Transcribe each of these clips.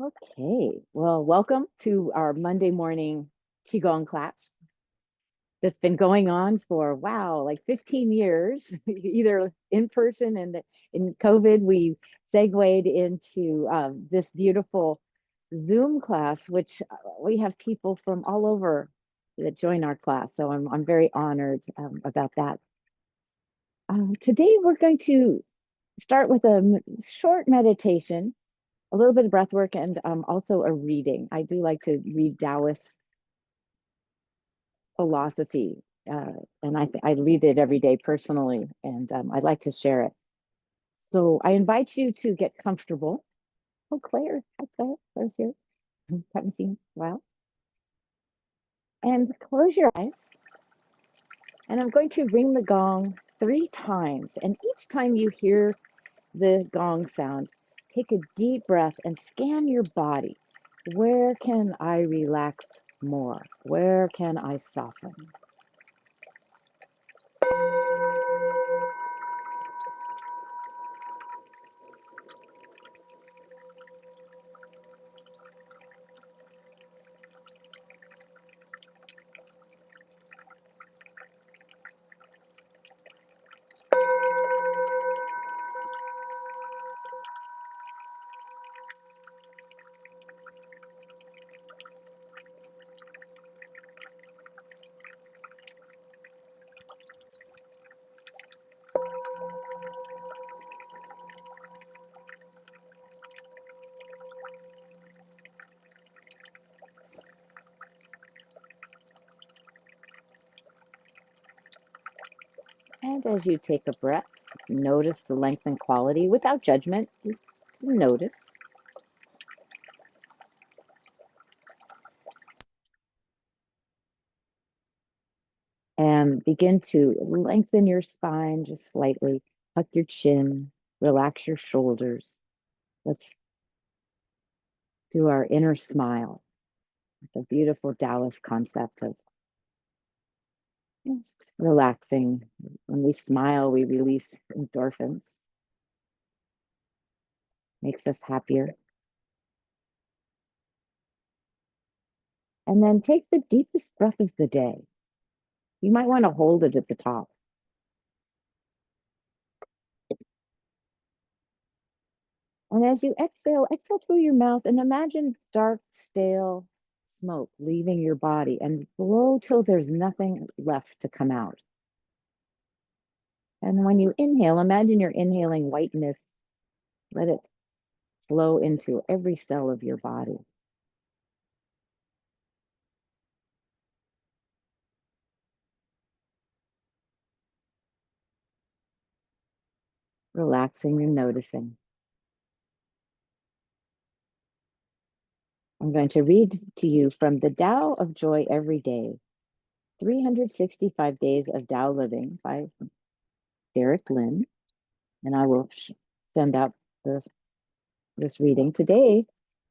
Okay, well, welcome to our Monday morning Qigong class that's been going on for, wow, like 15 years, either in person and in COVID, we segued into this beautiful Zoom class, which we have people from all over that join our class. So I'm very honored about that. Today, we're going to start with a short meditation, a little bit of breath work, and also a reading. I do like to read Taoist philosophy, and I read it every day personally, and I'd like to share it. So I invite you to get comfortable. Oh, Claire, hi Claire, Claire's here. Haven't seen a while. And close your eyes, and I'm going to ring the gong 3 times. And each time you hear the gong sound, take a deep breath and scan your body. Where can I relax more? Where can I soften? And as you take a breath, notice the length and quality without judgment. Just notice. And begin to lengthen your spine just slightly. Tuck your chin, relax your shoulders. Let's do our inner smile. The beautiful Taoist concept of just relaxing. When we smile, we release endorphins, makes us happier. And then take the deepest breath of the day. You might want to hold it at the top. And as you exhale, exhale through your mouth and imagine dark, stale smoke leaving your body and blow till there's nothing left to come out. And when you inhale, imagine you're inhaling white mist. Let it flow into every cell of your body. Relaxing and noticing. I'm going to read to you from the Tao of Joy Every Day, 365 Days of Tao Living by Derek Lin. And I will send out this reading. Today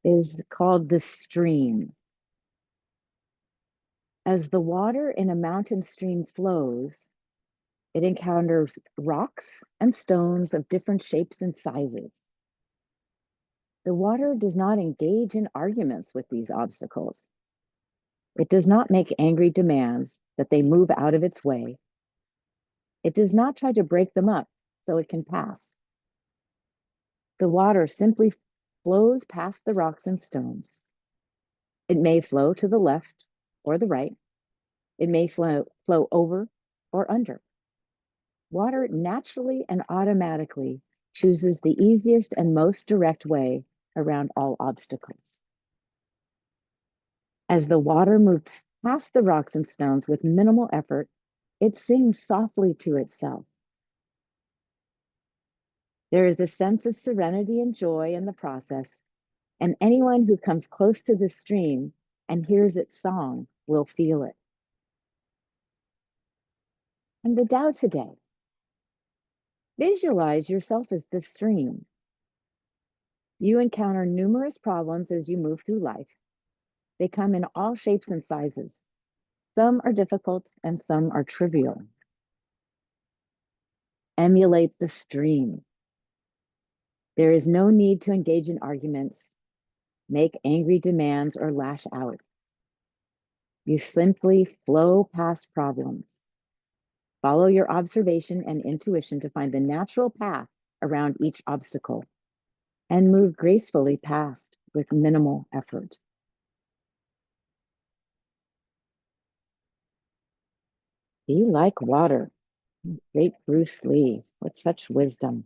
is called The Stream. As the water in a mountain stream flows, it encounters rocks and stones of different shapes and sizes. The water does not engage in arguments with these obstacles. It does not make angry demands that they move out of its way. It does not try to break them up so it can pass. The water simply flows past the rocks and stones. It may flow to the left or the right. It may flow over or under. Water naturally and automatically chooses the easiest and most direct way around all obstacles. As the water moves past the rocks and stones with minimal effort, it sings softly to itself. There is a sense of serenity and joy in the process, and anyone who comes close to the stream and hears its song will feel it. And the Tao today. Visualize yourself as the stream. You encounter numerous problems as you move through life. They come in all shapes and sizes. Some are difficult and some are trivial. Emulate the stream. There is no need to engage in arguments. make angry demands, or lash out. You simply flow past problems. Follow your observation and intuition to find the natural path around each obstacle and move gracefully past with minimal effort. Be like water. Great Bruce Lee with such wisdom.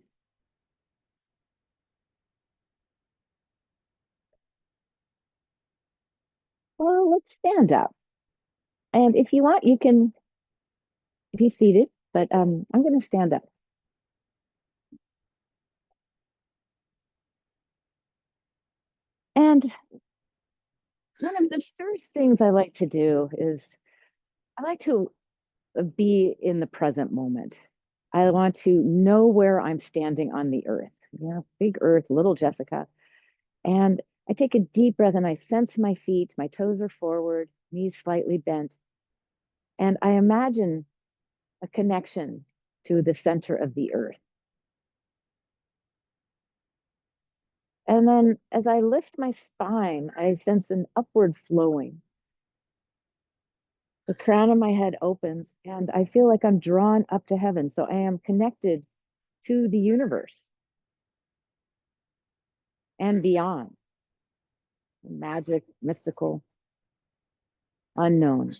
Well, let's stand up. And if you want, you can be seated, but I'm going to stand up. And one of the first things I like to do is I like to be in the present moment. I want to know where I'm standing on the earth. Big earth, little Jessica. And I take a deep breath and I sense my feet, my toes are forward, knees slightly bent. And I imagine a connection to the center of the earth. And then as I lift my spine, I sense an upward flowing. The crown of my head opens and I feel like I'm drawn up to heaven. So I am connected to the universe and beyond, magic, mystical, unknown.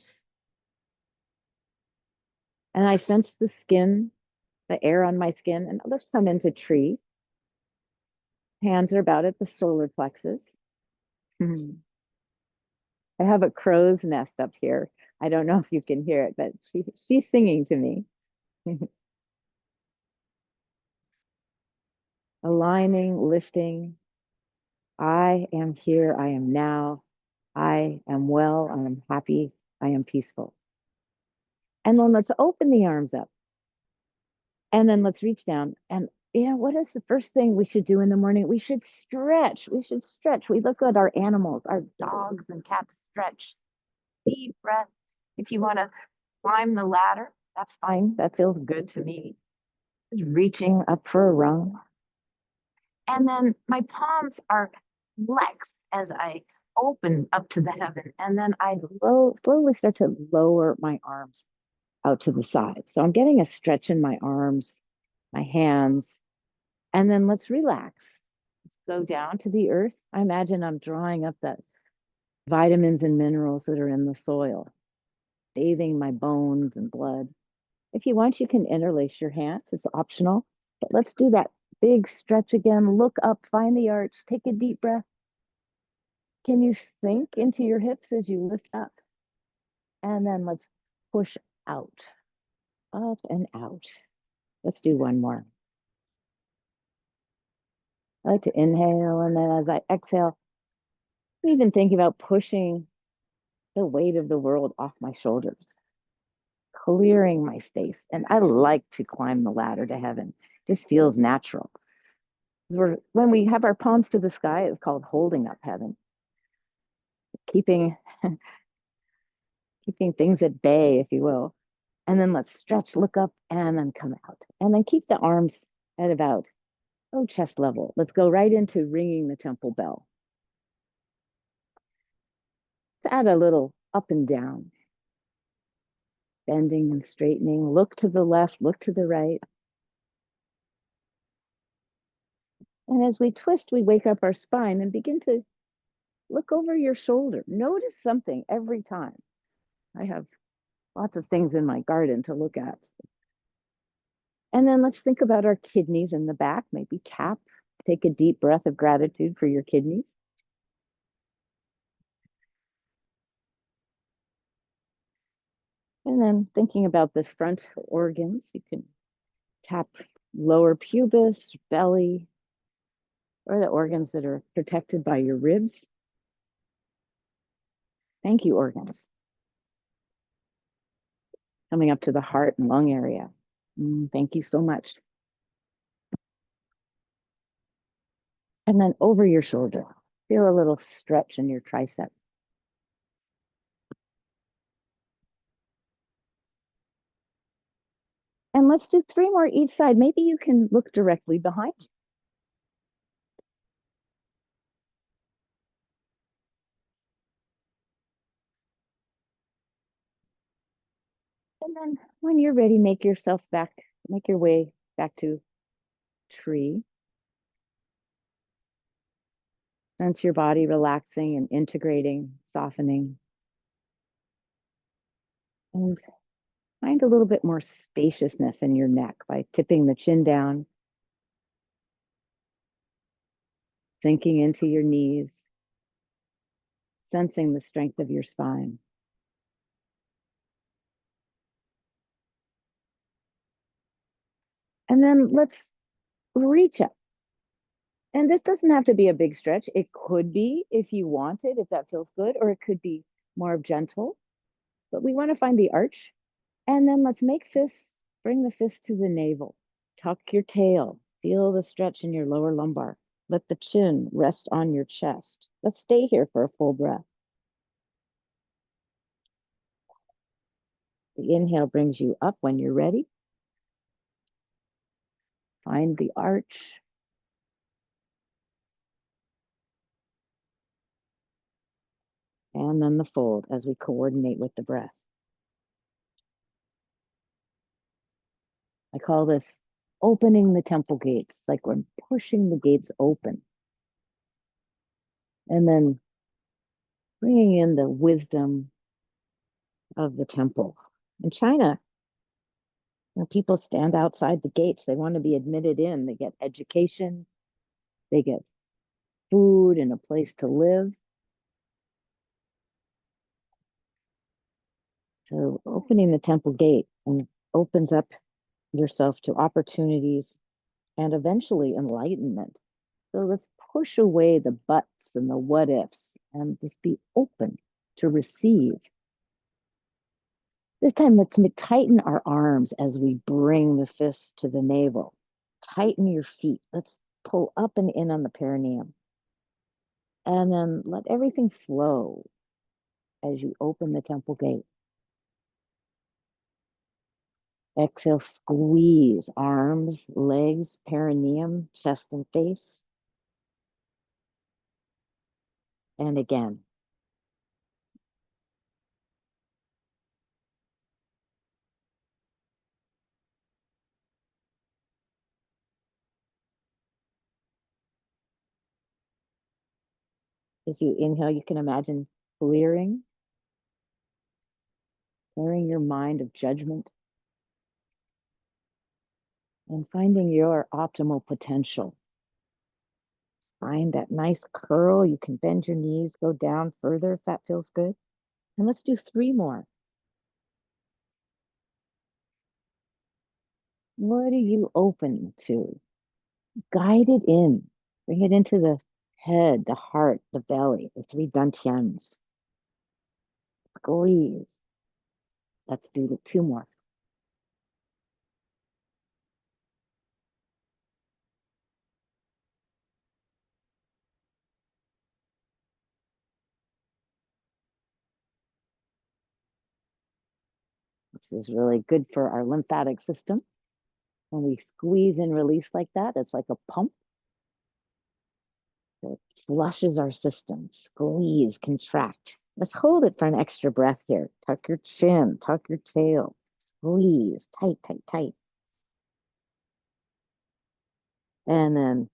And I sense the skin, the air on my skin, and let's come into tree. Hands are about at the solar plexus. I have a crow's nest up here. I don't know if you can hear it, but she's singing to me. Aligning, lifting. I am here. I am now. I am well. I am happy. I am peaceful. And then let's open the arms up. And then let's reach down. And what is the first thing we should do in the morning? We should stretch. We should stretch. We look at our animals, our dogs and cats stretch. Deep breath. If you want to climb the ladder, that's fine. That feels good to me. Just reaching up for a rung. And then my palms are flexed as I open up to the heaven. And then I slowly start to lower my arms out to the side. So I'm getting a stretch in my arms, my hands. And then let's relax. Go down to the earth. I imagine I'm drawing up the vitamins and minerals that are in the soil, bathing my bones and blood. If you want, you can interlace your hands. It's optional. But let's do that big stretch again. Look up, find the arch, take a deep breath. Can you sink into your hips as you lift up? And then let's push out, up and out. Let's do one more. I like to inhale, and then as I exhale, I'm even thinking about pushing the weight of the world off my shoulders, clearing my space. And I like to climb the ladder to heaven. This feels natural. When we have our palms to the sky, it's called holding up heaven, keeping keeping things at bay, if you will. And then let's stretch, look up, and then come out. And then keep the arms at about chest level. Let's go right into ringing the temple bell. Add a little up and down, bending and straightening. Look to the left, look to the right. And as we twist, we wake up our spine and begin to look over your shoulder. Notice something every time. I have lots of things in my garden to look at. And then let's think about our kidneys in the back. Maybe tap, take a deep breath of gratitude for your kidneys. And then thinking about the front organs, you can tap lower pubis, belly, or the organs that are protected by your ribs. Thank you, organs. Coming up to the heart and lung area. Thank you so much. And then over your shoulder, feel a little stretch in your tricep. And let's do 3 more each side. Maybe you can look directly behind you. And then when you're ready, make your way back to tree. Sense your body relaxing and integrating, softening, and find a little bit more spaciousness in your neck by tipping the chin down, sinking into your knees, sensing the strength of your spine. And then let's reach up. And this doesn't have to be a big stretch. It could be if you want it, if that feels good, or it could be more gentle. But we want to find the arch. And then let's make fists, bring the fist to the navel. Tuck your tail. Feel the stretch in your lower lumbar. Let the chin rest on your chest. Let's stay here for a full breath. The inhale brings you up when you're ready. Find the arch. And then the fold as we coordinate with the breath. I call this opening the temple gates. It's like we're pushing the gates open. And then bringing in the wisdom of the temple. In China, people stand outside the gates. They want to be admitted in. They get education, they get food and a place to live. So opening the temple gate and opens up yourself to opportunities and eventually enlightenment. So let's push away the buts and the what ifs and just be open to receive. This time, let's tighten our arms as we bring the fists to the navel. Tighten your feet. Let's pull up and in on the perineum. And then let everything flow as you open the temple gate. Exhale, squeeze arms, legs, perineum, chest, and face. And again. As you inhale, you can imagine clearing your mind of judgment and finding your optimal potential. Find that nice curl. You can bend your knees, go down further if that feels good. And let's do 3 more. What are you open to? Guide it in. Bring it into the head, the heart, the belly, the 3 dantians. Squeeze. Let's do 2 more. This is really good for our lymphatic system. When we squeeze and release like that, it's like a pump. It flushes our system. Squeeze, contract. Let's hold it for an extra breath here. Tuck your chin, tuck your tail. Squeeze, tight, tight, tight. And then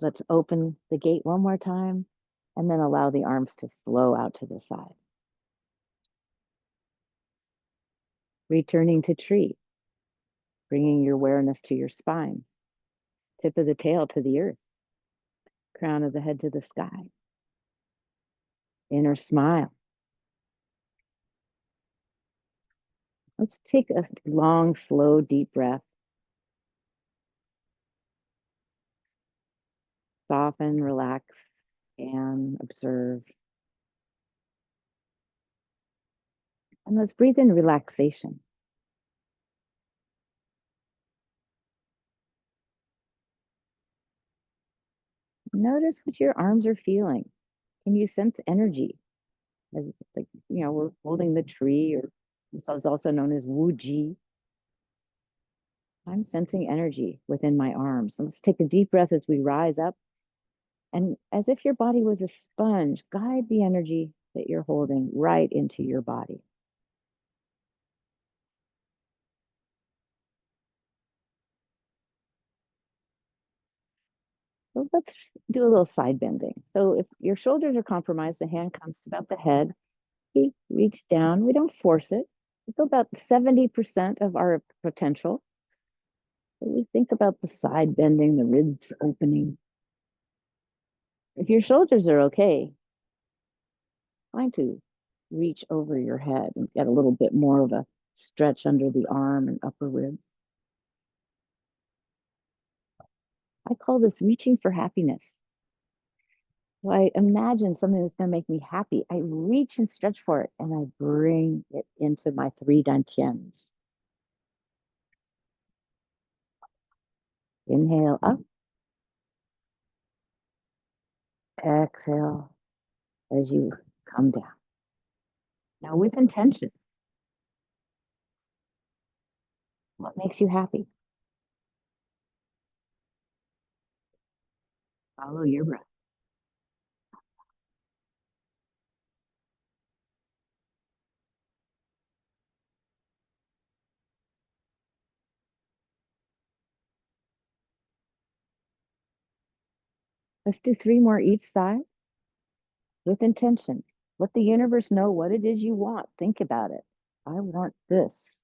let's open the gate one more time and then allow the arms to flow out to the side. Returning to tree, bringing your awareness to your spine, tip of the tail to the earth, crown of the head to the sky. Inner smile. Let's take a long, slow, deep breath. Soften, relax, and observe. And let's breathe in relaxation. Notice what your arms are feeling. Can you sense energy? As like, we're holding the tree, or this is also known as Wuji. I'm sensing energy within my arms. And let's take a deep breath as we rise up. And as if your body was a sponge, guide the energy that you're holding right into your body. So let's do a little side bending. So if your shoulders are compromised, the hand comes to about the head. We reach down. We don't force it. We go about 70% of our potential. So we think about the side bending, the ribs opening. If your shoulders are okay, trying to reach over your head and get a little bit more of a stretch under the arm and upper ribs. I call this reaching for happiness. So I imagine something that's going to make me happy. I reach and stretch for it and I bring it into my three dantians. Inhale up, exhale as you come down. Now, with intention, what makes you happy? Follow your breath. Let's do three more each side with intention. Let the universe know what it is you want. Think about it. I want this.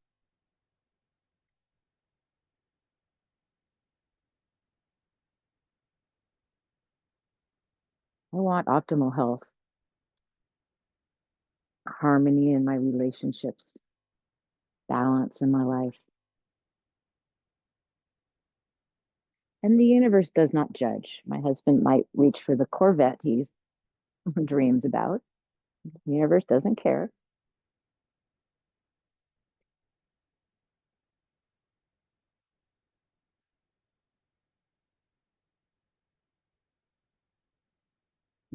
I want optimal health, harmony in my relationships, balance in my life. And the universe does not judge. My husband might reach for the Corvette he dreams about. The universe doesn't care.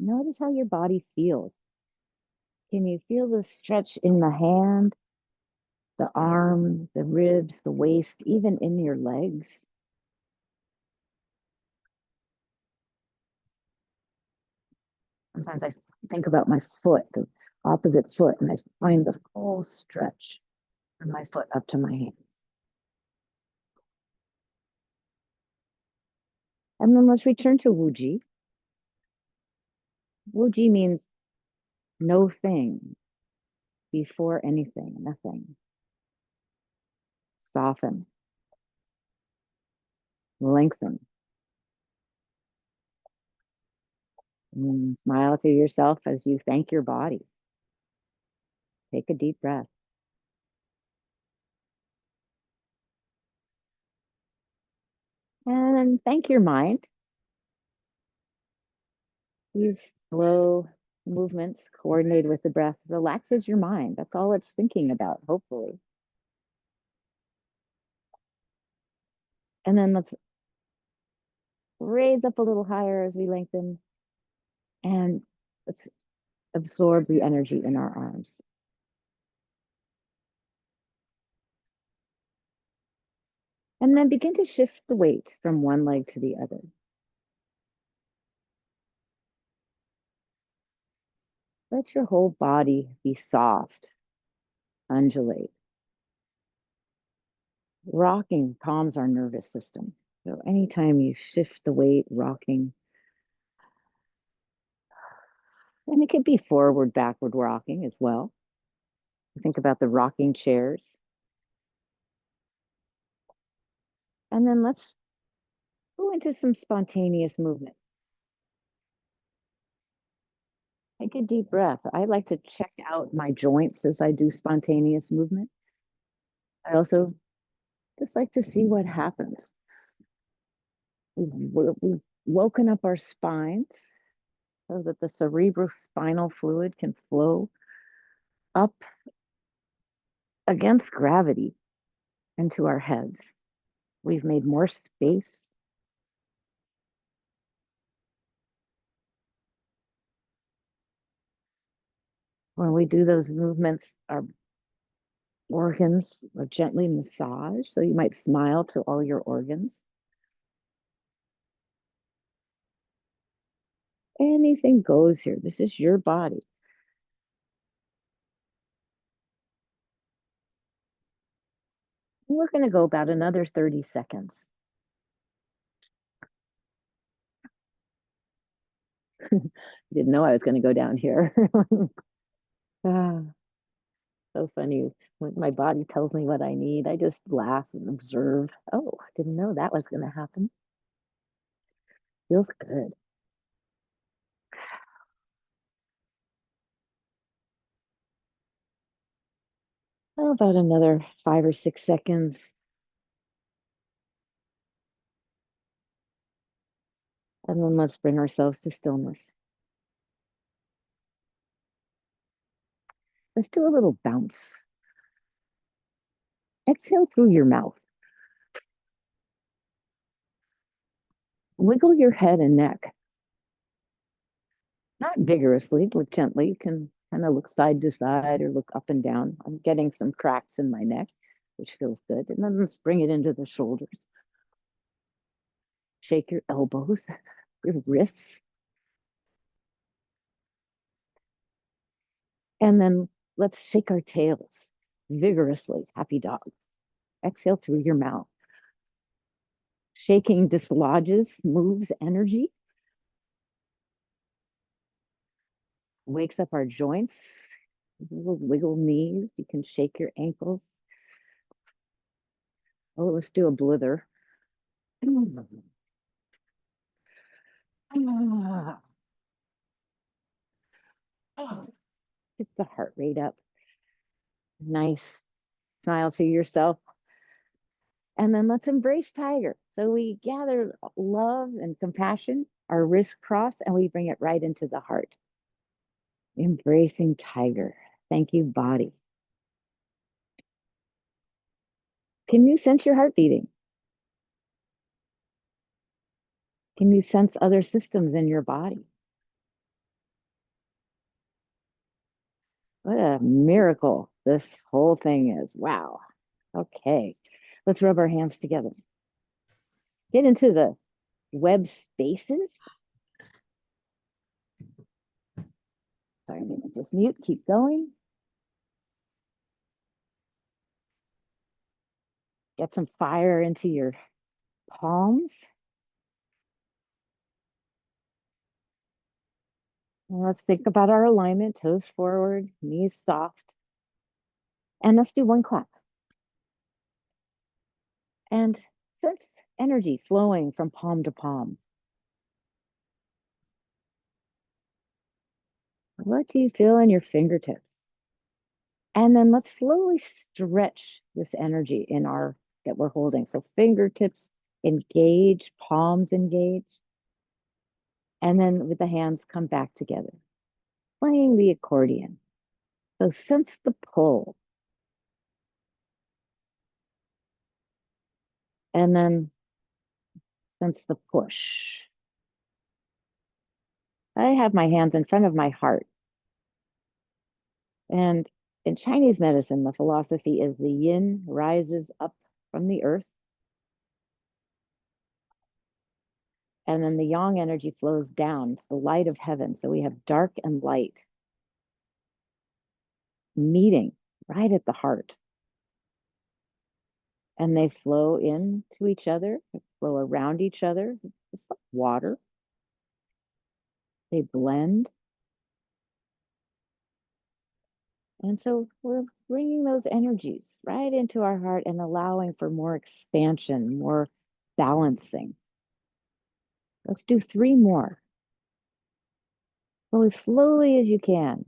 Notice how your body feels. Can you feel the stretch in the hand, the arm, the ribs, the waist, even in your legs? Sometimes I think about my foot, the opposite foot, and I find the full stretch from my foot up to my hands. And then let's return to Wuji. Wuji means no thing before anything, nothing. Soften, lengthen. Smile to yourself as you thank your body. Take a deep breath. And then thank your mind. These slow movements coordinated with the breath relaxes your mind. That's all it's thinking about, hopefully. And then let's raise up a little higher as we lengthen. And let's absorb the energy in our arms. And then begin to shift the weight from one leg to the other. Let your whole body be soft, undulate. Rocking calms our nervous system. So anytime you shift the weight, rocking, and it could be forward, backward rocking as well. Think about the rocking chairs. And then let's go into some spontaneous movement. Take a deep breath. I like to check out my joints as I do spontaneous movement. I also just like to see what happens. We've woken up our spines so that the cerebrospinal fluid can flow up against gravity into our heads. We've made more space. When we do those movements, our organs are gently massaged. So you might smile to all your organs. Anything goes here. This is your body. We're going to go about another 30 seconds. Didn't know I was going to go down here. Ah, so funny. When my body tells me what I need, I just laugh and observe. Oh, I didn't know that was going to happen. Feels good. Oh, about another 5 or 6 seconds. And then let's bring ourselves to stillness. Let's do a little bounce. Exhale through your mouth. Wiggle your head and neck. Not vigorously, but gently. You can kind of look side to side or look up and down. I'm getting some cracks in my neck, which feels good. And then let's bring it into the shoulders. Shake your elbows, your wrists. And then let's shake our tails vigorously. Happy dog. Exhale through your mouth. Shaking dislodges, moves energy, wakes up our joints. Little wiggle knees. You can shake your ankles. Oh, let's do a blither. Get the heart rate up. Nice. Smile to yourself. And then let's embrace tiger. So we gather love and compassion, our wrists cross, and we bring it right into the heart. Embracing tiger. Thank you, body. Can you sense your heart beating? Can you sense other systems in your body? What a miracle this whole thing is. Wow. Okay. Let's rub our hands together. Get into the web spaces. Sorry, I'm gonna just mute. Keep going. Get some fire into your palms. And let's think about our alignment, toes forward, knees soft. And let's do one clap. And sense energy flowing from palm to palm. What do you feel in your fingertips? And then let's slowly stretch this energy in our that we're holding. So fingertips engage, palms engage. And then with the hands come back together, playing the accordion. So sense the pull. And then sense the push. I have my hands in front of my heart. And in Chinese medicine, the philosophy is the yin rises up from the earth, and then the yang energy flows down. It's the light of heaven. So we have dark and light meeting right at the heart. And they flow into each other, they flow around each other. It's like water. They blend. And so we're bringing those energies right into our heart and allowing for more expansion, more balancing. Let's do 3 more. Go as slowly as you can,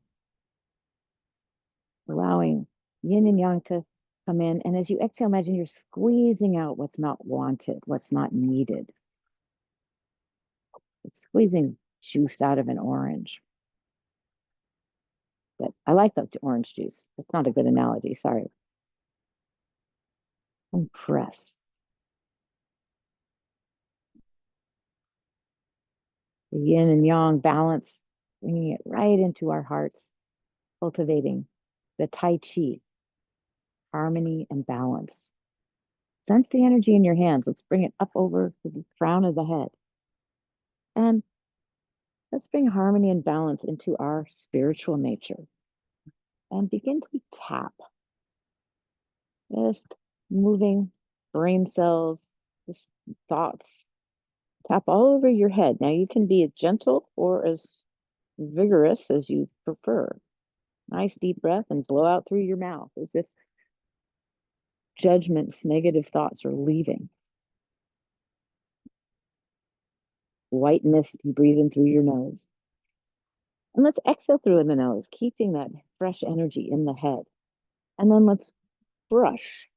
allowing yin and yang to come in. And as you exhale, imagine you're squeezing out what's not wanted, what's not needed. It's squeezing juice out of an orange. But I like the orange juice. It's not a good analogy. Sorry. And press. The yin and yang balance, bringing it right into our hearts, cultivating the Tai Chi, harmony and balance. Sense the energy in your hands. Let's bring it up over the crown of the head. And let's bring harmony and balance into our spiritual nature and begin to tap. Just moving brain cells, just thoughts Tap all over your head. Now you can be as gentle or as vigorous as you prefer. Nice deep breath and blow out through your mouth as if judgments, negative thoughts are leaving. White mist, you breathe in through your nose. And let's exhale through in the nose, keeping that fresh energy in the head. And then let's brush.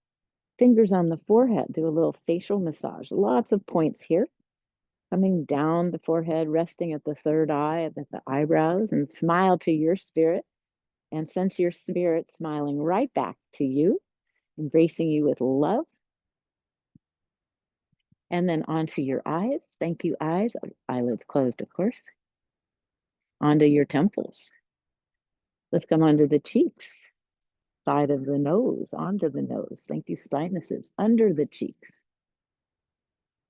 Fingers on the forehead, do a little facial massage. Lots of points here. Coming down the forehead, resting at the third eye, at the eyebrows, and smile to your spirit. And sense your spirit smiling right back to you, embracing you with love. And then onto your eyes. Thank you, eyes. Eyelids closed, of course. Onto your temples. Let's come onto the cheeks, side of the nose, onto the nose. Thank you, sinuses, under the cheeks.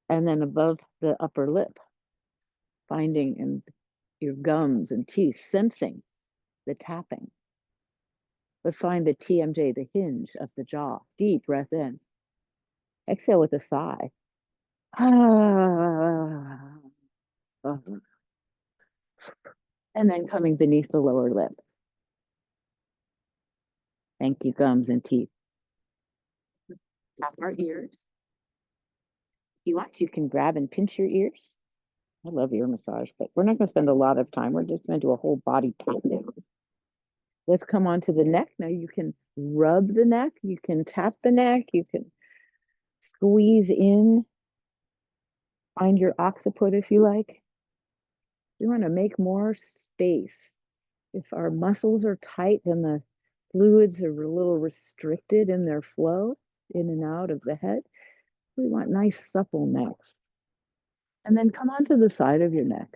And then above the upper lip, finding in your gums and teeth, sensing the tapping. Let's find the TMJ, the hinge of the jaw. Deep breath in. Exhale with a sigh. And then coming beneath the lower lip. Thank you, gums and teeth. Tap our ears. If you want, you can grab and pinch your ears. I love ear massage, but we're not going to spend a lot of time. We're just going to do a whole body tap down. Let's come on to the neck. Now you can rub the neck. You can tap the neck. You can squeeze in. Find your occiput if you like. We want to make more space. If our muscles are tight and the fluids are a little restricted in their flow in and out of the head, we want nice supple necks. And then come onto the side of your neck.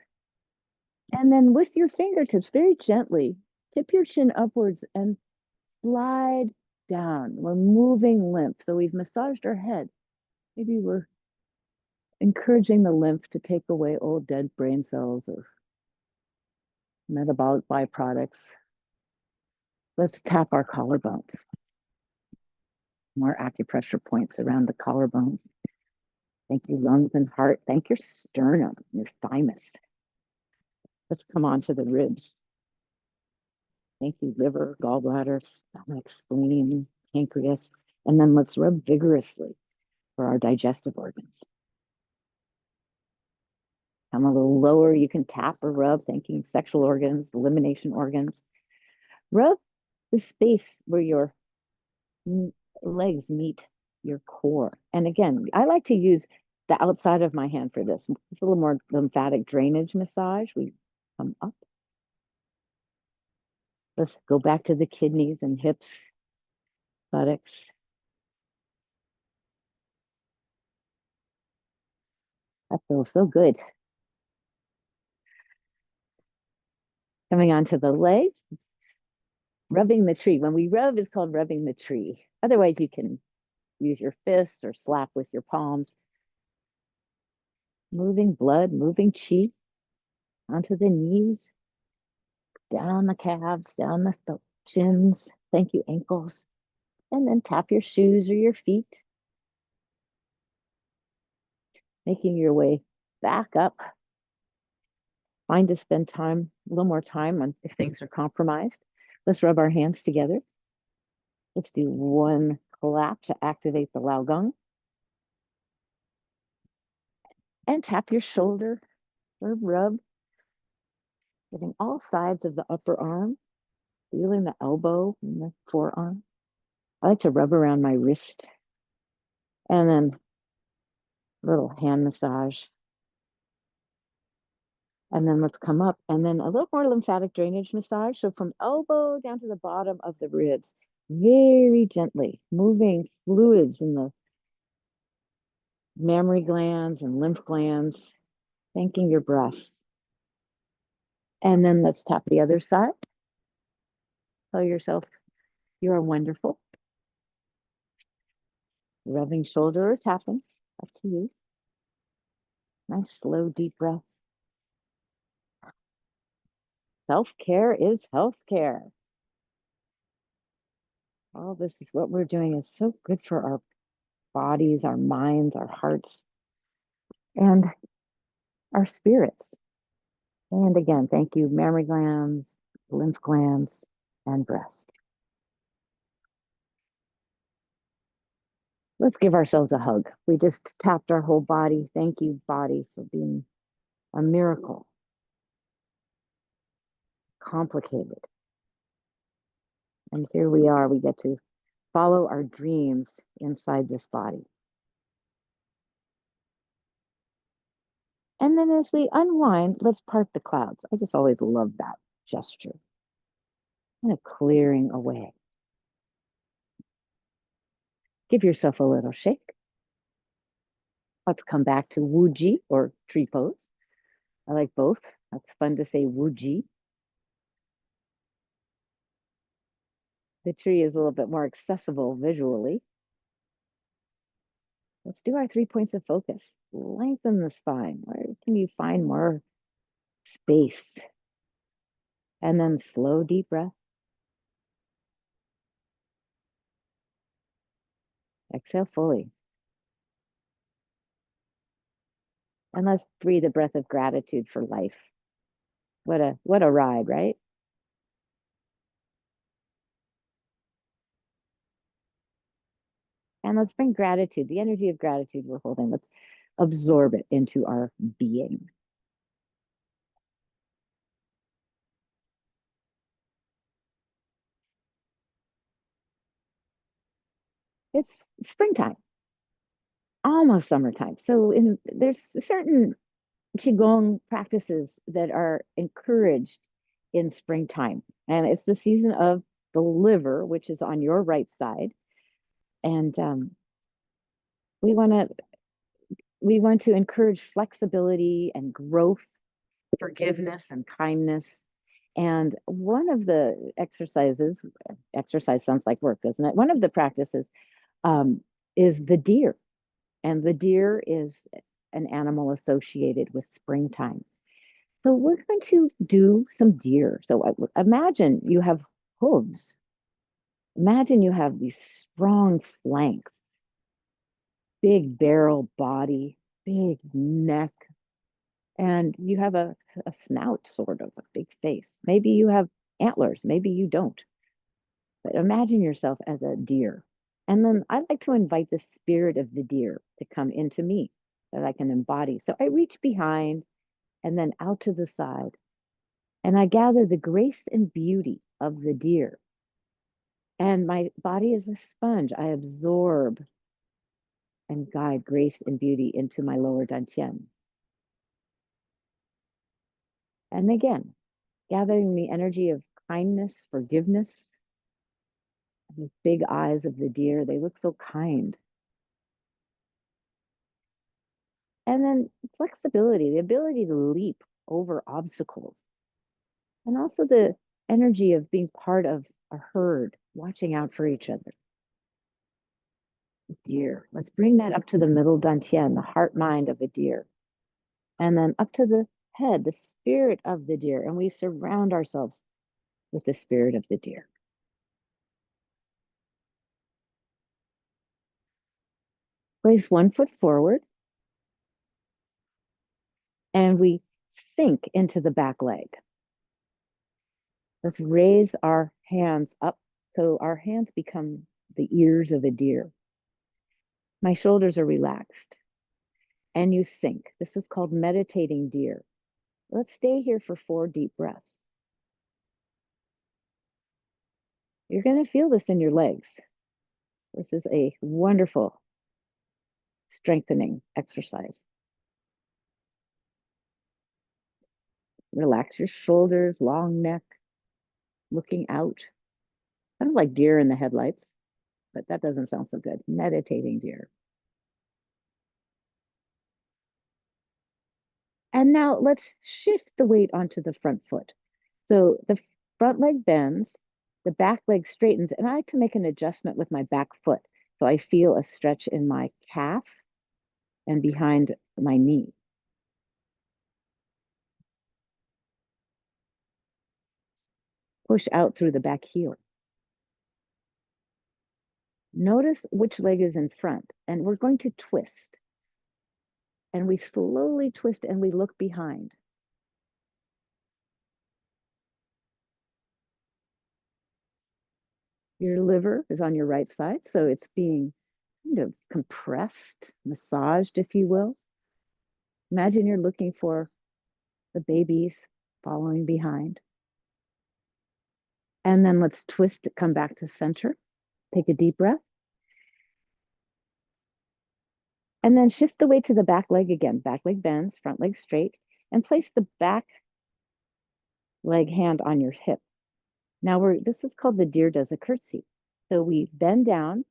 And then with your fingertips, very gently, tip your chin upwards and slide down. We're moving lymph. So we've massaged our head. Maybe we're encouraging the lymph to take away old dead brain cells or metabolic byproducts. Let's tap our collarbones. More acupressure points around the collarbone. Thank you, lungs and heart. Thank your sternum, your thymus. Let's come on to the ribs. Thank you, liver, gallbladder, stomach, spleen, pancreas. And then let's rub vigorously for our digestive organs. Come a little lower, you can tap or rub, thanking sexual organs, elimination organs. Rub the space where your legs meet your core. And again, I like to use the outside of my hand for this. It's a little more lymphatic drainage massage. We come up. Let's go back to the kidneys and hips, buttocks. That feels so good. Coming onto the legs, rubbing the tree. When we rub, is called rubbing the tree. Otherwise, you can use your fists or slap with your palms. Moving blood, moving chi onto the knees, down the calves, down the shins. Thank you, ankles. And then tap your shoes or your feet. Making your way back up. Find to spend time, a little more time on if things are compromised. Let's rub our hands together. Let's do one clap to activate the Lao Gong. And tap your shoulder or rub, getting all sides of the upper arm, feeling the elbow and the forearm. I like to rub around my wrist. And then a little hand massage. And then let's come up and then a little more lymphatic drainage massage. So from elbow down to the bottom of the ribs, very gently moving fluids in the mammary glands and lymph glands, thanking your breaths. And then let's tap the other side. Tell yourself you are wonderful. Rubbing shoulder or tapping, up to you. Nice, slow, deep breath. Self-care is healthcare. All this is what we're doing is so good for our bodies, our minds, our hearts. And our spirits. And again, thank you, mammary glands, lymph glands, and breast. Let's give ourselves a hug. We just tapped our whole body. Thank you, body, for being a miracle. Complicated. And here we are. We get to follow our dreams inside this body. And then as we unwind, let's part the clouds. I just always love that gesture. Kind of clearing away. Give yourself a little shake. Let's come back to Wuji or tree pose. I like both. That's fun to say Wuji. The tree is a little bit more accessible visually. Let's do our 3 points of focus. Lengthen the spine. Where can you find more space? And then slow, deep breath. Exhale fully. And let's breathe a breath of gratitude for life. What a ride, right? And let's bring gratitude, the energy of gratitude we're holding. Let's absorb it into our being. It's springtime, almost summertime. So there's certain Qigong practices that are encouraged in springtime. And it's the season of the liver, which is on your right side. And we want to encourage flexibility and growth, forgiveness and kindness. And one of the exercise sounds like work, doesn't it? One of the practices um, is the deer. And the deer is an animal associated with springtime. So we're going to do some deer. So imagine you have hooves. Imagine you have these strong flanks, big barrel body, big neck, and you have a snout, sort of, a big face. Maybe you have antlers, maybe you don't. But imagine yourself as a deer. And then I like to invite the spirit of the deer to come into me that I can embody. So I reach behind and then out to the side. And I gather the grace and beauty of the deer. And my body is a sponge. I absorb and guide grace and beauty into my lower dantian. And again, gathering the energy of kindness, forgiveness. The big eyes of the deer, they look so kind. And then flexibility, the ability to leap over obstacles. And also the energy of being part of a herd, watching out for each other. Deer. Let's bring that up to the middle dantian, the heart mind of a deer. And then up to the head, the spirit of the deer. And we surround ourselves with the spirit of the deer. Place one foot forward and we sink into the back leg. Let's raise our hands up so our hands become the ears of a deer. My shoulders are relaxed and you sink. This is called meditating deer. Let's stay here for 4 deep breaths. You're going to feel this in your legs. This is a wonderful strengthening exercise. Relax your shoulders, long neck, looking out. Kind of like deer in the headlights, but that doesn't sound so good. Meditating deer. And now let's shift the weight onto the front foot. So the front leg bends, the back leg straightens, and I like to make an adjustment with my back foot. So I feel a stretch in my calf and behind my knee. Push out through the back heel. Notice which leg is in front, and we're going to twist. And we slowly twist and we look behind. Your liver is on your right side, so it's being kind of compressed, massaged, if you will. Imagine you're looking for the babies following behind. And then let's twist it, come back to center. Take a deep breath. And then shift the weight to the back leg again. Back leg bends, front leg straight, and place the back leg hand on your hip. Now this is called the deer does a curtsy. So we bend down,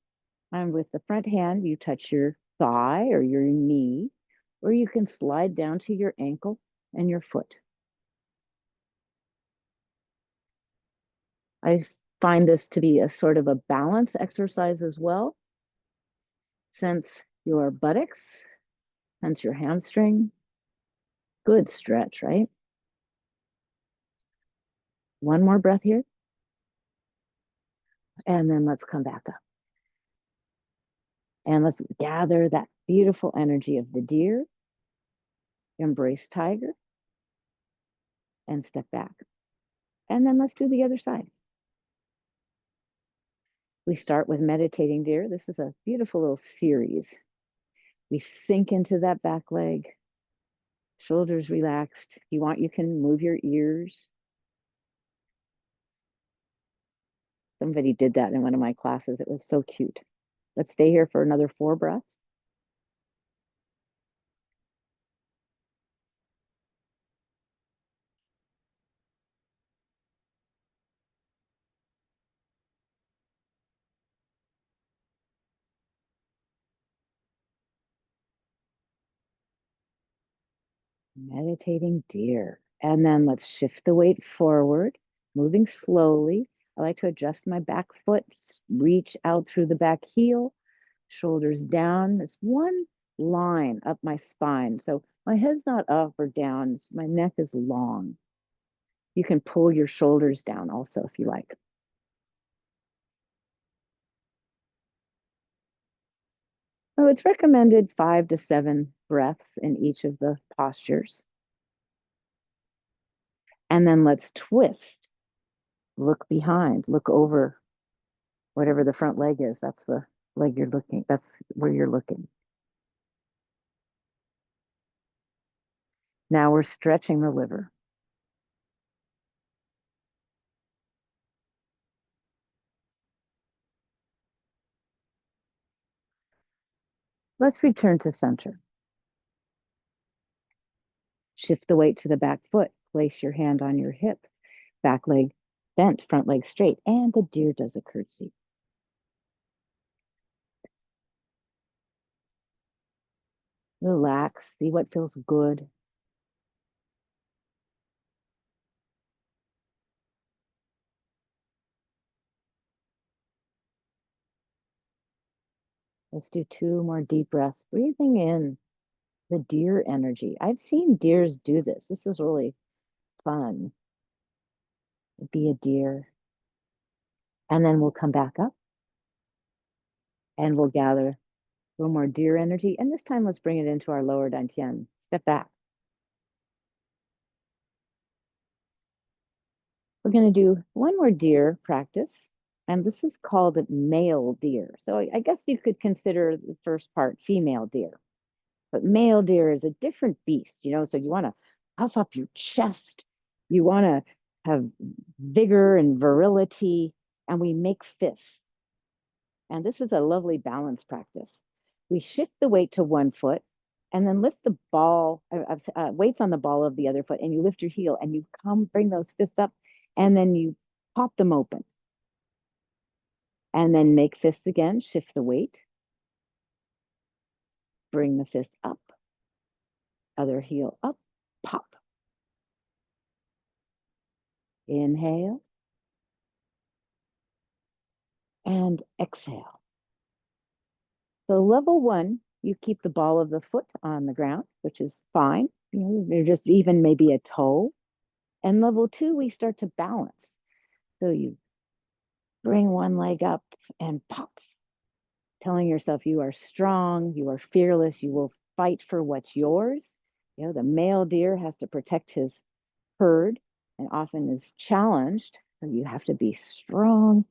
and with the front hand, you touch your thigh or your knee, or you can slide down to your ankle and your foot. I find this to be a sort of a balance exercise as well, since your buttocks, since your hamstring, good stretch, right? One more breath here. And then let's come back up. And let's gather that beautiful energy of the deer, embrace tiger, and step back. And then let's do the other side. We start with meditating deer. This is a beautiful little series. We sink into that back leg, shoulders relaxed. If you want, you can move your ears. Somebody did that in one of my classes. It was so cute. Let's stay here for another 4 breaths. Meditating deer. And then let's shift the weight forward, moving slowly. I like to adjust my back foot, reach out through the back heel, shoulders down. It's one line up my spine. So my head's not up or down. My neck is long. You can pull your shoulders down also if you like. So it's recommended 5 to 7 breaths in each of the postures. And then let's twist. Look behind, look over whatever the front leg is. That's the leg you're looking, that's where you're looking. Now we're stretching the liver. Let's return to center. Shift the weight to the back foot. Place your hand on your hip. Back leg bent, front leg straight, and the deer does a curtsy. Relax, see what feels good. Let's do 2 more deep breaths. Breathing in the deer energy. I've seen deers do this. This is really fun. Be a deer. And then we'll come back up and we'll gather a little more deer energy. And this time, let's bring it into our lower dantian. Step back. We're going to do one more deer practice. And this is called male deer. So I guess you could consider the first part female deer. But male deer is a different beast, so you want to puff up your chest. You want to have vigor and virility. And we make fists. And this is a lovely balance practice. We shift the weight to one foot and then lift the ball, weights on the ball of the other foot, and you lift your heel and you bring those fists up and then you pop them open. And then make fists again, shift the weight, bring the fist up, other heel up, pop. Inhale and exhale. So level 1, you keep the ball of the foot on the ground, which is fine. They're just even maybe a toe. And level 2, we start to balance. So you bring one leg up and pop, telling yourself you are strong, you are fearless, you will fight for what's yours. You know, the male deer has to protect his herd and often is challenged. So you have to be strong.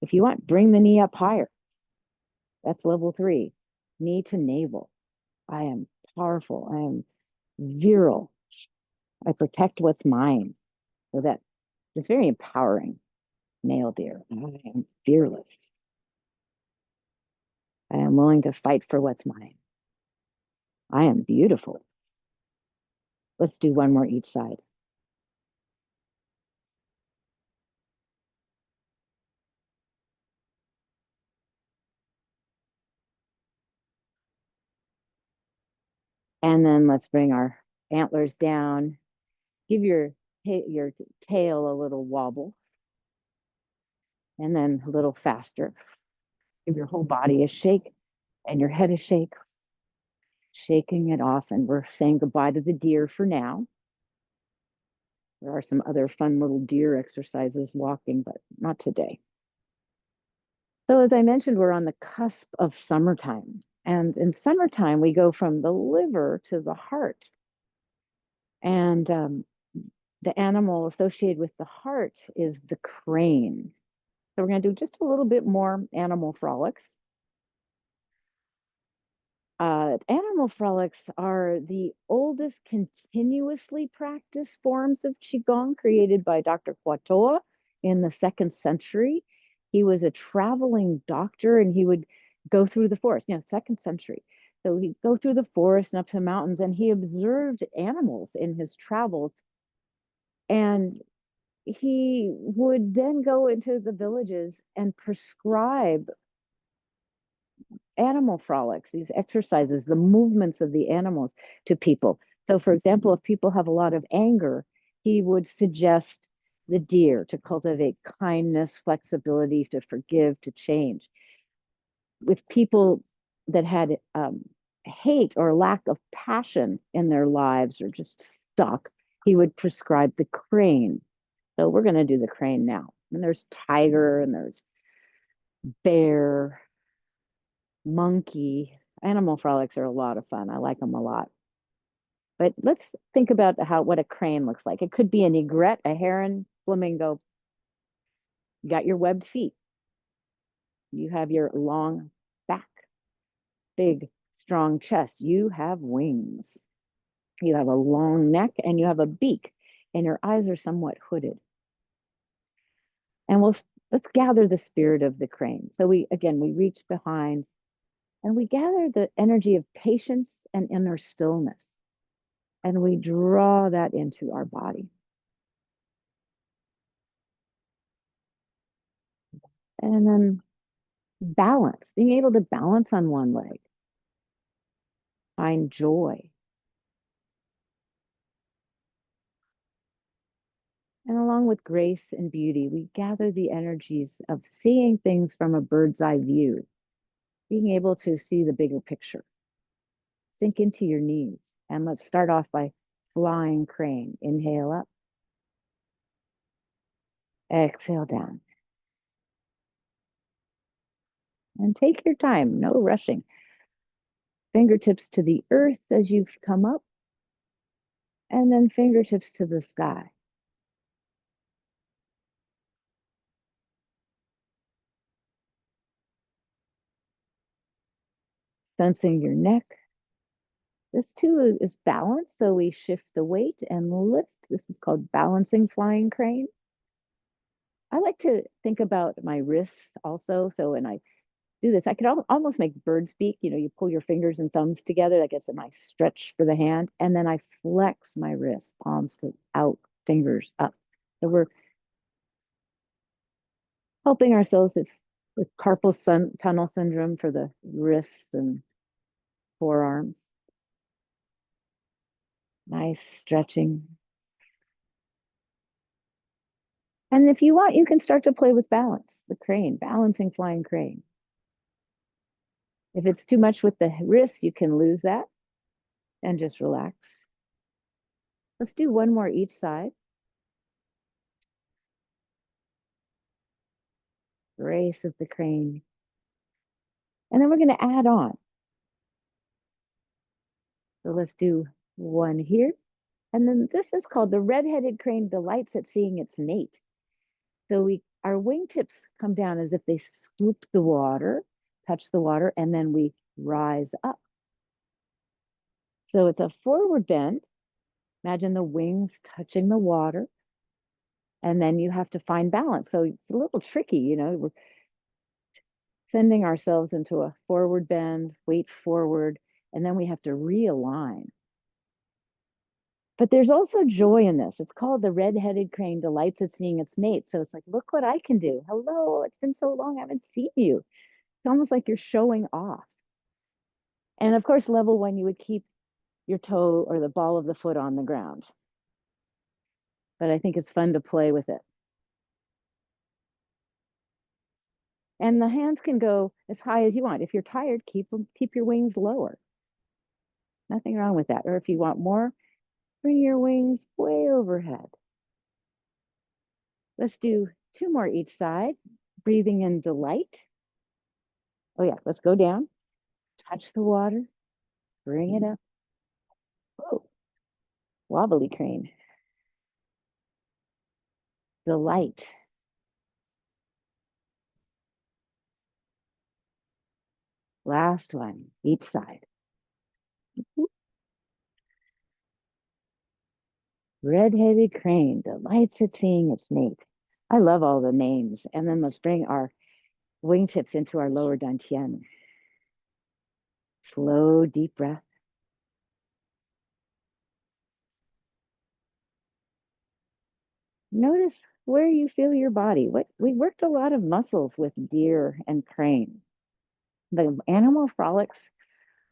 If you want, bring the knee up higher. That's level 3, knee to navel. I am powerful. I am virile. I protect what's mine. So that is very empowering. Male deer. I am fearless. I am willing to fight for what's mine. I am beautiful. Let's do one more each side. And then let's bring our antlers down. Give your tail a little wobble. And then a little faster. Give your whole body a shake and your head a shake. Shaking it off. And we're saying goodbye to the deer for now. There are some other fun little deer exercises walking, but not today. So as I mentioned, we're on the cusp of summertime. And in summertime, we go from the liver to the heart. And the animal associated with the heart is the crane. So we're going to do just a little bit more animal frolics. Animal frolics are the oldest continuously practiced forms of Qigong created by Dr. Huatoa in the 2nd century. He was a traveling doctor and he would go through the forest, 2nd century. So he'd go through the forest and up to the mountains and he observed animals in his travels. And he would then go into the villages and prescribe animal frolics, these exercises, the movements of the animals to people. So, for example, if people have a lot of anger, he would suggest the deer to cultivate kindness, flexibility, to forgive, to change. With people that had hate or lack of passion in their lives or just stuck, he would prescribe the crane. So, we're going to do the crane now. And there's tiger and there's bear, monkey. Animal frolics are a lot of fun. I like them a lot. But let's think about what a crane looks like. It could be an egret, a heron, flamingo. You got your webbed feet. You have your long back, big, strong chest. You have wings. You have a long neck and you have a beak, and your eyes are somewhat hooded. And let's gather the spirit of the crane. So we reach behind and we gather the energy of patience and inner stillness. And we draw that into our body. And then balance, being able to balance on one leg, find joy. And along with grace and beauty, we gather the energies of seeing things from a bird's eye view, being able to see the bigger picture. Sink into your knees. And let's start off by flying crane. Inhale up. Exhale down. And take your time, no rushing. Fingertips to the earth as you come up, and then fingertips to the sky. Sensing your neck. This too is balance, so we shift the weight and lift. This is called balancing flying crane. I like to think about my wrists also. So when I do this, I could almost make bird speak. You pull your fingers and thumbs together. That gets a nice stretch for the hand. And then I flex my wrists, palms to out, fingers up. So we're helping ourselves with carpal tunnel syndrome for the wrists and forearms. Nice stretching. And if you want, you can start to play with balance, the crane, balancing flying crane. If it's too much with the wrist, you can lose that and just relax. Let's do one more each side. Grace of the crane. And then we're going to add on. So let's do one here. And then this is called the red-headed crane delights at seeing its mate. So our wingtips come down as if they scoop the water, touch the water, and then we rise up. So it's a forward bend. Imagine the wings touching the water. And then you have to find balance. So it's a little tricky, you know, we're sending ourselves into a forward bend, weight forward, and then we have to realign. But there's also joy in this. It's called the red-headed crane delights at seeing its mate. So it's like, look what I can do. Hello, it's been so long, I haven't seen you. It's almost like you're showing off. And of course, level one, you would keep your toe or the ball of the foot on the ground. But I think it's fun to play with it. And the hands can go as high as you want. If you're tired, keep your wings lower. Nothing wrong with that. Or if you want more, bring your wings way overhead. Let's do 2 more each side. Breathing in delight. Oh yeah, let's go down. Touch the water. Bring it up. Whoa. Wobbly crane. Delight. Last one, each side. Red-headed crane delights at seeing its mate. I love all the names. And then let's bring our wingtips into our lower dantian. Slow, deep breath. Notice where you feel your body. We worked a lot of muscles with deer and crane. The animal frolics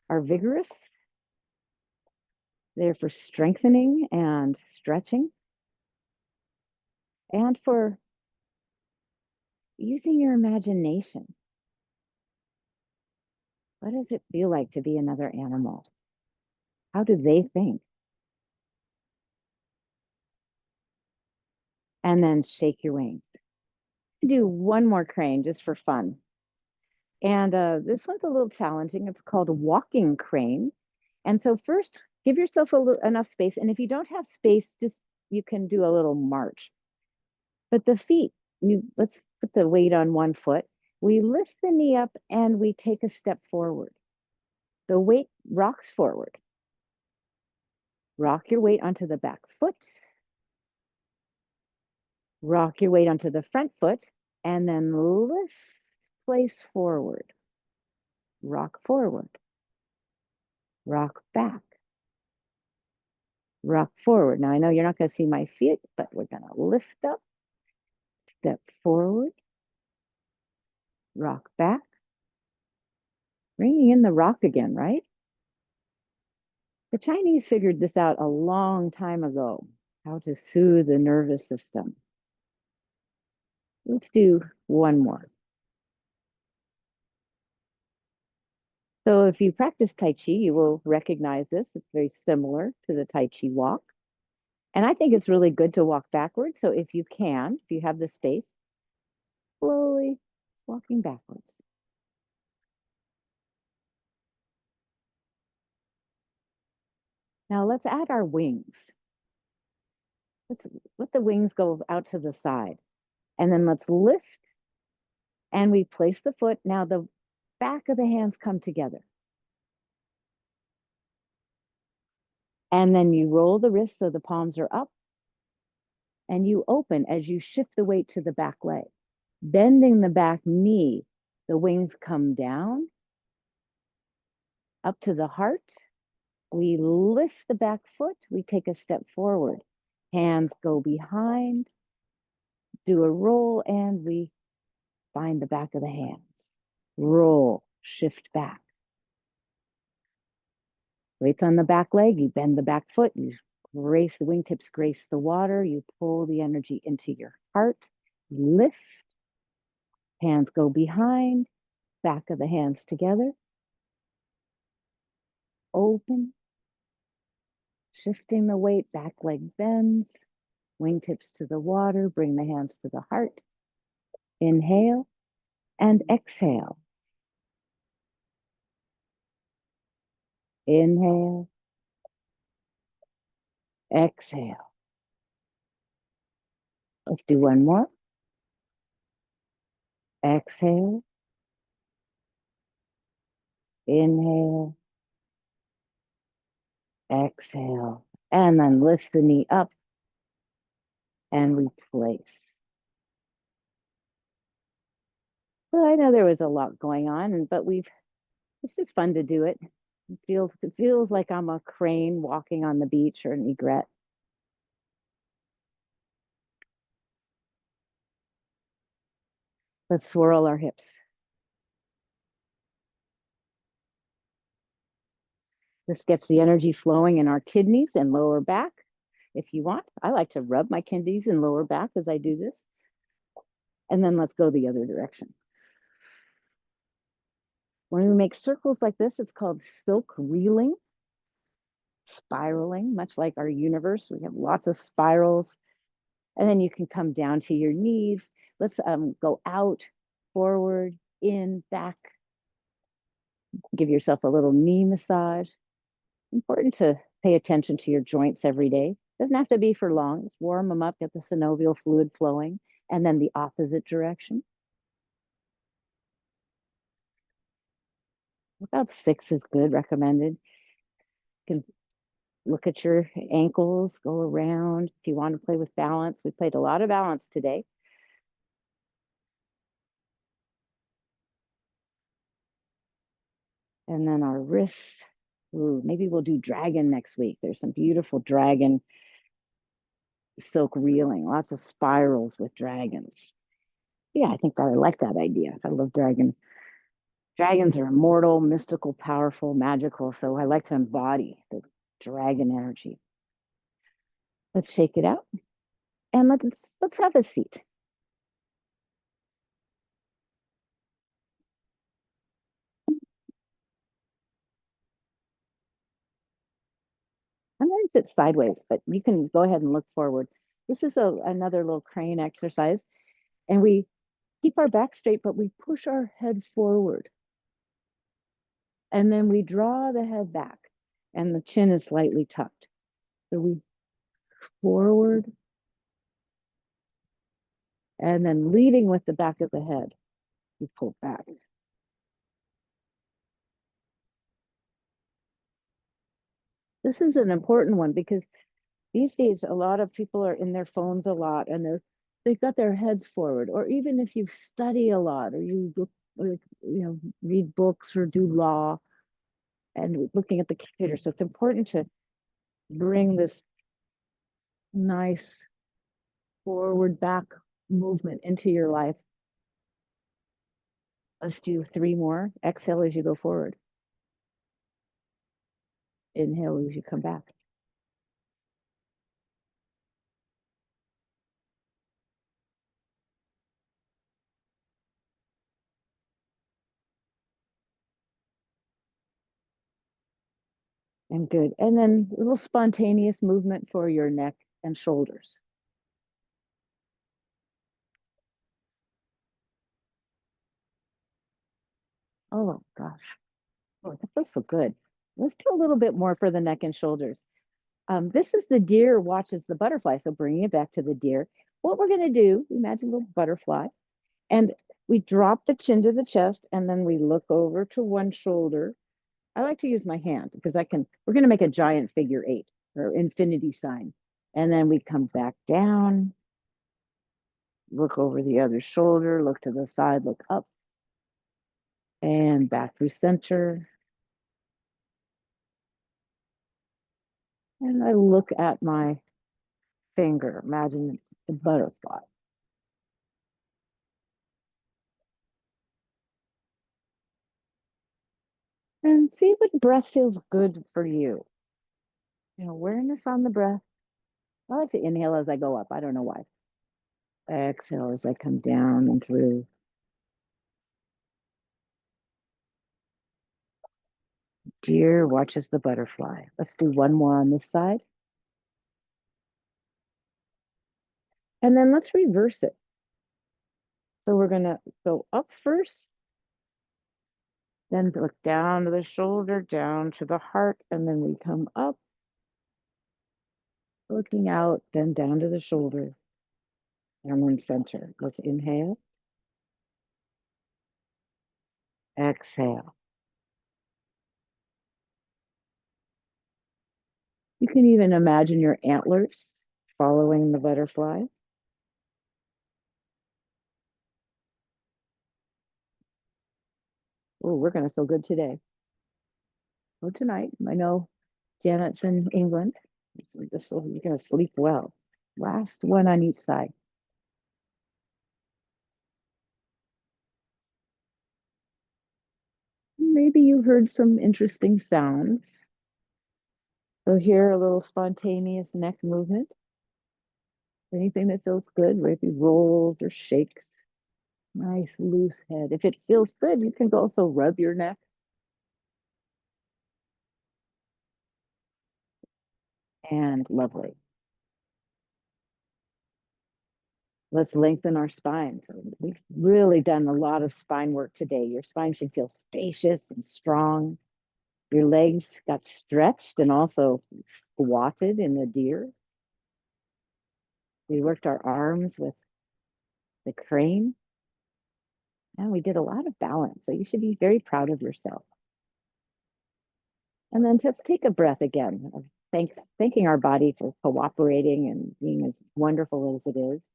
are vigorous. They're for strengthening and stretching, and for using your imagination. What does it feel like to be another animal? How do they think? And then shake your wings. Do one more crane just for fun. And this one's a little challenging. It's called a walking crane. And so first, give yourself enough space. And if you don't have space, just you can do a little march. But the feet, let's put the weight on one foot. We lift the knee up and we take a step forward. The weight rocks forward. Rock your weight onto the back foot. Rock your weight onto the front foot and then lift, place forward. Rock forward. Rock back. Rock forward. Now I know you're not going to see my feet, but we're going to lift up, step forward, rock back, bringing in the rock again, right? The Chinese figured this out a long time ago, how to soothe the nervous system. Let's do one more. So if you practice Tai Chi, you will recognize this. It's very similar to the Tai Chi walk. And I think it's really good to walk backwards. So if you can, if you have the space, slowly walking backwards. Now let's add our wings. Let's let the wings go out to the side. And then let's lift and we place the foot. Now the back of the hands come together. And then you roll the wrists so the palms are up. And you open as you shift the weight to the back leg. Bending the back knee, the wings come down, up to the heart. We lift the back foot, we take a step forward. Hands go behind, do a roll, and we find the back of the hands. Roll, shift back. Weights on the back leg, you bend the back foot, you grace the wingtips, grace the water, you pull the energy into your heart, lift, hands go behind, back of the hands together, open, shifting the weight, back leg bends, wingtips to the water, bring the hands to the heart. Inhale and exhale. Inhale Exhale. Let's do one more. Exhale. Inhale. Exhale. And then lift the knee up and replace. Well, I know there was a lot going on, but it's just fun to do it. It feels like I'm a crane walking on the beach or an egret. Let's swirl our hips. This gets the energy flowing in our kidneys and lower back. If you want, I like to rub my kidneys and lower back as I do this. And then let's go the other direction. When we make circles like this, it's called silk reeling, spiraling, much like our universe. We have lots of spirals. And then you can come down to your knees. Let's go out, forward, in, back. Give yourself a little knee massage. Important to pay attention to your joints every day. Doesn't have to be for long. Just warm them up, get the synovial fluid flowing, and then the opposite direction. About 6 is good, recommended. You can look at your ankles, go around. If you want to play with balance, we played a lot of balance today. And then our wrists. Ooh, maybe we'll do dragon next week. There's some beautiful dragon silk reeling, lots of spirals with dragons. Yeah, I think I like that idea. I love dragons. Dragons are immortal, mystical, powerful, magical. So I like to embody the dragon energy. Let's shake it out and let's have a seat. I'm going to sit sideways, but you can go ahead and look forward. This is another little crane exercise, and we keep our back straight, but we push our head forward. And then we draw the head back, and the chin is slightly tucked. So we forward, and then leading with the back of the head, we pull back. This is an important one because these days a lot of people are in their phones a lot and they've got their heads forward. Or even if you study a lot or you look, like, read books or do law and looking at the computer. So it's important to bring this nice forward back movement into your life. Let's do 3 more. Exhale as you go forward. Inhale as you come back. And good. And then a little spontaneous movement for your neck and shoulders. Oh gosh. Oh, that feels so good. Let's do a little bit more for the neck and shoulders. This is the deer watches the butterfly. So bringing it back to the deer. What we're going to do, imagine a little butterfly, and we drop the chin to the chest, and then we look over to one shoulder. I like to use my hand because we're going to make a giant figure 8 or infinity sign. And then we come back down, look over the other shoulder, look to the side, look up, and back through center. And I look at my finger, imagine the butterfly. And see what breath feels good for you. Awareness on the breath. I like to inhale as I go up. I don't know why. Exhale as I come down and through. Deer watches the butterfly. Let's do one more on this side. And then let's reverse it. So we're going to go up first, then look down to the shoulder, down to the heart, and then we come up Looking out, then down to the shoulder, and then center. Let's inhale, exhale. You can even imagine your antlers following the butterfly. Oh, we're going to feel good today. Oh, tonight. I know Janet's in England. So you're going to sleep well. Last one on each side. Maybe you heard some interesting sounds. So here, a little spontaneous neck movement. Anything that feels good, maybe rolls or shakes. Nice loose head. If it feels good, you can also rub your neck. And lovely. Let's lengthen our spine. So we've really done a lot of spine work today. Your spine should feel spacious and strong. Your legs got stretched and also squatted in the deer. We worked our arms with the crane, and we did a lot of balance. So you should be very proud of yourself. And then just take a breath again, of thanking our body for cooperating and being as wonderful as it is.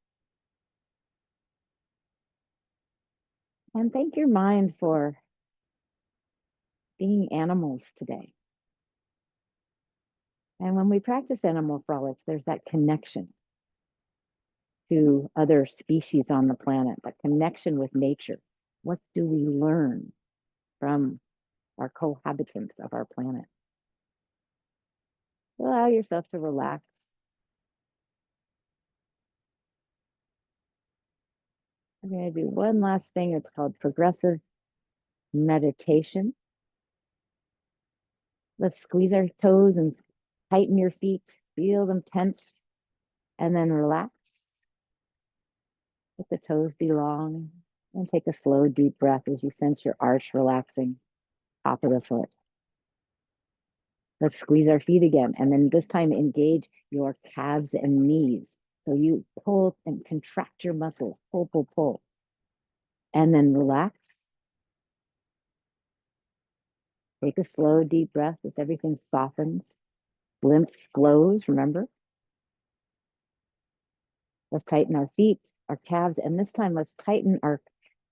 And thank your mind for being animals today. And when we practice animal frolics, there's that connection to other species on the planet, that connection with nature. What do we learn from our cohabitants of our planet? Allow yourself to relax. I'm going to do one last thing. It's called progressive meditation. Let's squeeze our toes and tighten your feet. Feel them tense and then relax. Let the toes be long and take a slow, deep breath as you sense your arch relaxing, top of the foot. Let's squeeze our feet again. And then this time engage your calves and knees. So you pull and contract your muscles, pull, pull, pull. And then relax. Take a slow, deep breath as everything softens. Lymph flows, remember? Let's tighten our feet, our calves, and this time let's tighten our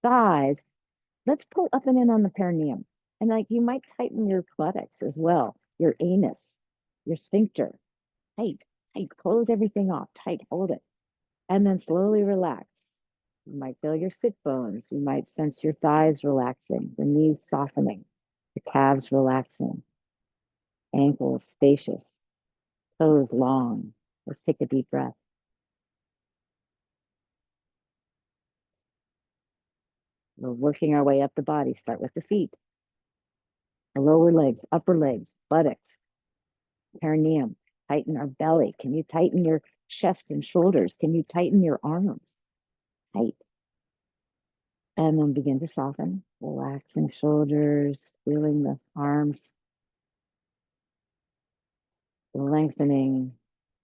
thighs. Let's pull up and in on the perineum. And like you might tighten your buttocks as well, your anus, your sphincter. Tight, tight, close everything off, tight, hold it. And then slowly relax. You might feel your sit bones. You might sense your thighs relaxing, the knees softening, the calves relaxing, ankles spacious, toes long. Let's take a deep breath. We're working our way up the body. Start with the feet, the lower legs, upper legs, buttocks, perineum. Tighten our belly. Can you tighten your chest and shoulders? Can you tighten your arms? Tight. And then begin to soften, relaxing shoulders, feeling the arms lengthening,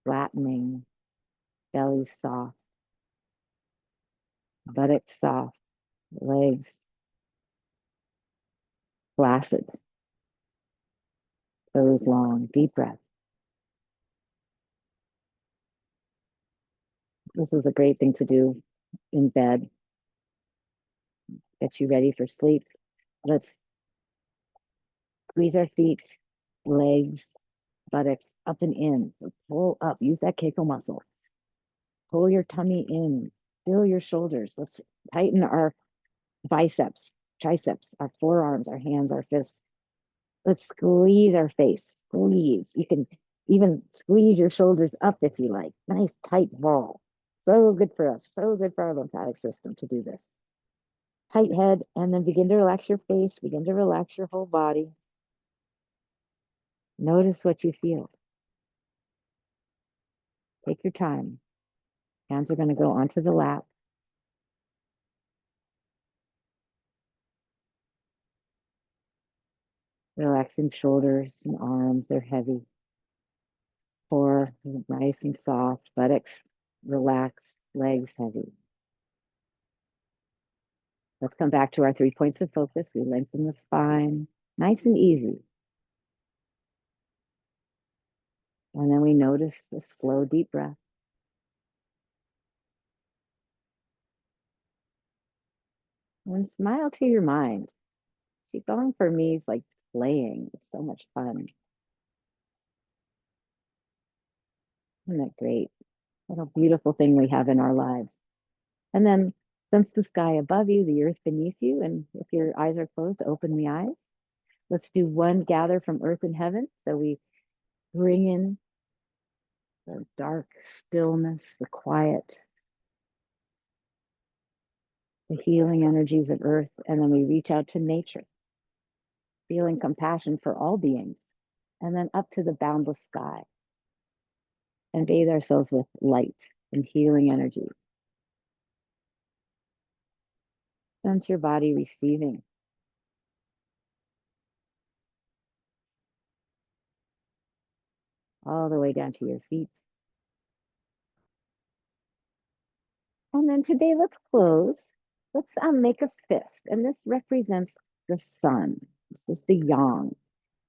flattening, belly soft, buttocks soft, legs flaccid, toes long, deep breath. This is a great thing to do in bed, get you ready for sleep. Let's squeeze our feet, legs, buttocks up and in. Pull up, use that Keiko muscle. Pull your tummy in, feel your shoulders. Let's tighten our biceps, triceps, our forearms, our hands, our fists. Let's squeeze our face, squeeze. You can even squeeze your shoulders up if you like. Nice tight ball. So good for us, so good for our lymphatic system to do this. Tight head, and then begin to relax your face, begin to relax your whole body. Notice what you feel. Take your time. Hands are going to go onto the lap. Relaxing shoulders and arms, they're heavy. Core nice and soft, buttocks relaxed, legs heavy. Let's come back to our 3 points of focus. We lengthen the spine, nice and easy. And then we notice the slow, deep breath. And smile to your mind. Qigong for me is like playing. It's so much fun. Isn't that great? What a beautiful thing we have in our lives. And then sense the sky above you, the earth beneath you. And if your eyes are closed, open the eyes. Let's do one gather from earth and heaven. So we bring in the dark stillness, the quiet, the healing energies of earth. And then we reach out to nature, feeling compassion for all beings. And then up to the boundless sky and bathe ourselves with light and healing energy. Sense your body receiving. All the way down to your feet. And then today, let's close. Let's make a fist. And this represents the sun. This is the yang.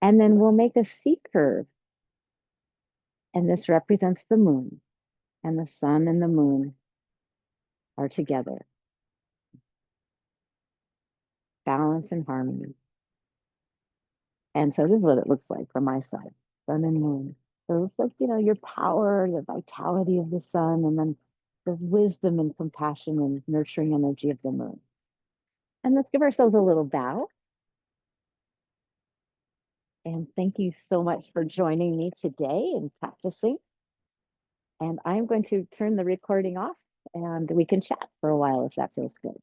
And then we'll make a C curve. And this represents the moon. And the sun and the moon are together. Balance and harmony. And so this is what it looks like from my side, sun and moon. So it's like, your power, the vitality of the sun, and then the wisdom and compassion and nurturing energy of the moon. And let's give ourselves a little bow. And thank you so much for joining me today and practicing. And I'm going to turn the recording off and we can chat for a while if that feels good.